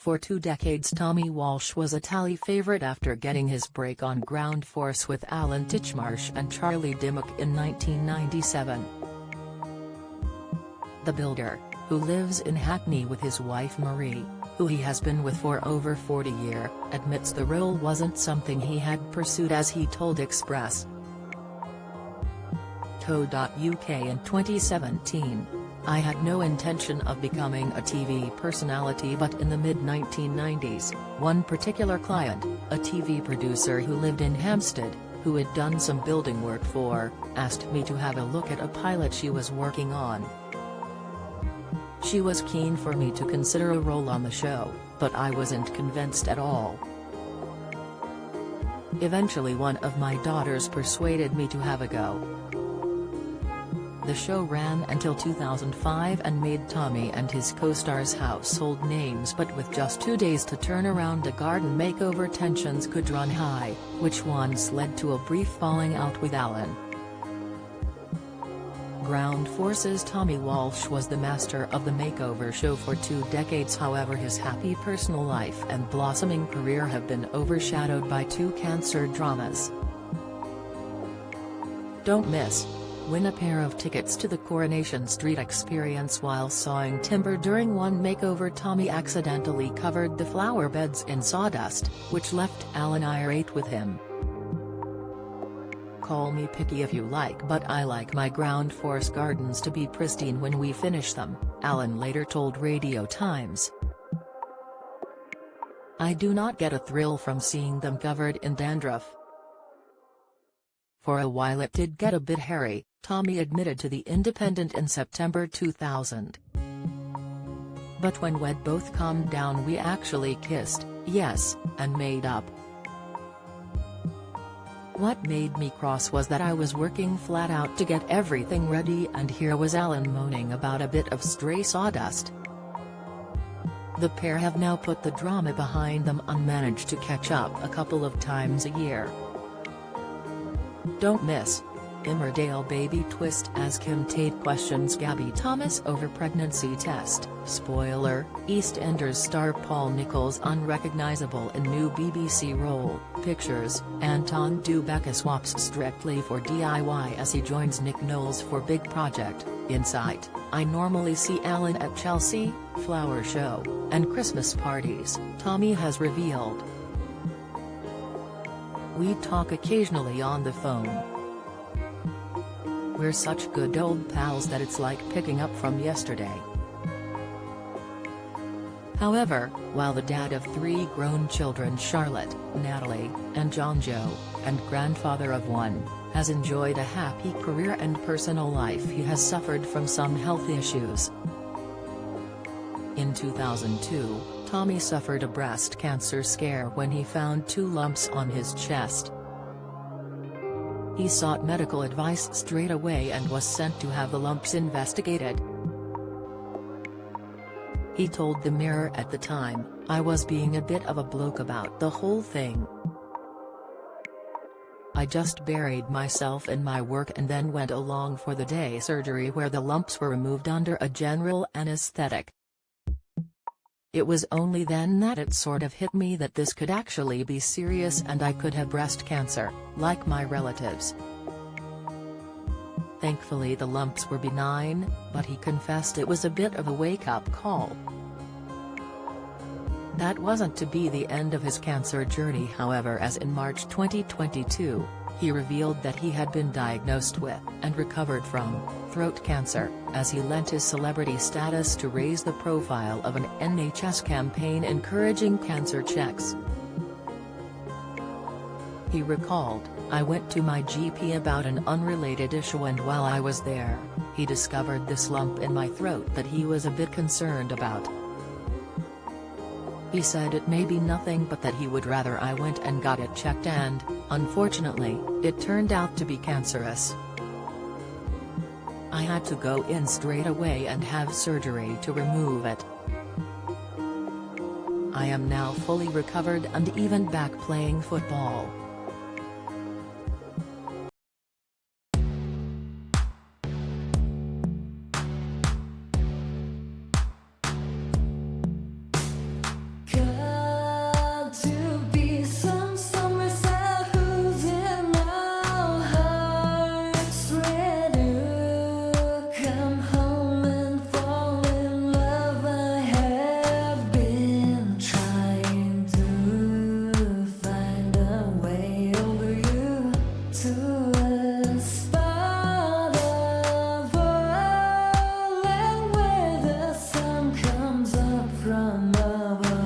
For 2 decades Tommy Walsh was a tally favorite after getting his break on Ground Force with Alan Titchmarsh and Charlie Dimmock in 1997. The builder, who lives in Hackney with his wife Marie, who he has been with for over 40 years, admits the role wasn't something he had pursued, as he told Express. Co.uk in 2017. "I had no intention of becoming a TV personality, but in the mid-1990s, one particular client, a TV producer who lived in Hampstead, who had done some building work for, asked me to have a look at a pilot she was working on. She was keen for me to consider a role on the show, but I wasn't convinced at all. Eventually one of my daughters persuaded me to have a go." The show ran until 2005 and made Tommy and his co-stars household names, but with just 2 days to turn around a garden makeover, tensions could run high, which once led to a brief falling out with Alan. Ground Force's Tommy Walsh was the master of the makeover show for 2 decades. However, his happy personal life and blossoming career have been overshadowed by 2 cancer dramas. Don't miss. Win a pair of tickets to the Coronation Street experience while sawing timber. During one makeover, Tommy accidentally covered the flower beds in sawdust, which left Alan irate with him. "Call me picky if you like, but I like my Ground Force gardens to be pristine when we finish them," Alan later told Radio Times. "I do not get a thrill from seeing them covered in dandruff. For a while it did get a bit hairy," Tommy admitted to The Independent in September 2000. "But when we'd both calmed down we actually kissed, yes, and made up. What made me cross was that I was working flat out to get everything ready, and here was Alan moaning about a bit of stray sawdust." The pair have now put the drama behind them and managed to catch up a couple of times a year. Don't miss. Emmerdale baby twist as Kim Tate questions Gabby Thomas over pregnancy test. Spoiler: EastEnders star Paul Nicholls unrecognizable in new BBC role. Pictures: Anton Dubecka swaps Strictly for DIY as he joins Nick Knowles for big project. Insight: I normally see Alan at Chelsea, flower show, and Christmas parties, Tommy has revealed. "We talk occasionally on the phone. We're such good old pals that it's like picking up from yesterday." However, while the dad of 3 grown children, Charlotte, Natalie, and John Joe, and grandfather of 1, has enjoyed a happy career and personal life, he has suffered from some health issues. In 2002, Tommy suffered a breast cancer scare when he found 2 lumps on his chest. He sought medical advice straight away and was sent to have the lumps investigated. He told the Mirror at the time, "I was being a bit of a bloke about the whole thing. I just buried myself in my work and then went along for the day surgery where the lumps were removed under a general anesthetic. It was only then that it sort of hit me that this could actually be serious and I could have breast cancer, like my relatives. Thankfully the lumps were benign, but he confessed it was a bit of a wake-up call." That wasn't to be the end of his cancer journey, however, as in March 2022, he revealed that he had been diagnosed with, and recovered from, throat cancer, as he lent his celebrity status to raise the profile of an NHS campaign encouraging cancer checks. He recalled, "I went to my GP about an unrelated issue, and while I was there, he discovered this lump in my throat that he was a bit concerned about. He said it may be nothing but that he would rather I went and got it checked, and, unfortunately, it turned out to be cancerous. I had to go in straight away and have surgery to remove it. I am now fully recovered and even back playing football." Good. lover.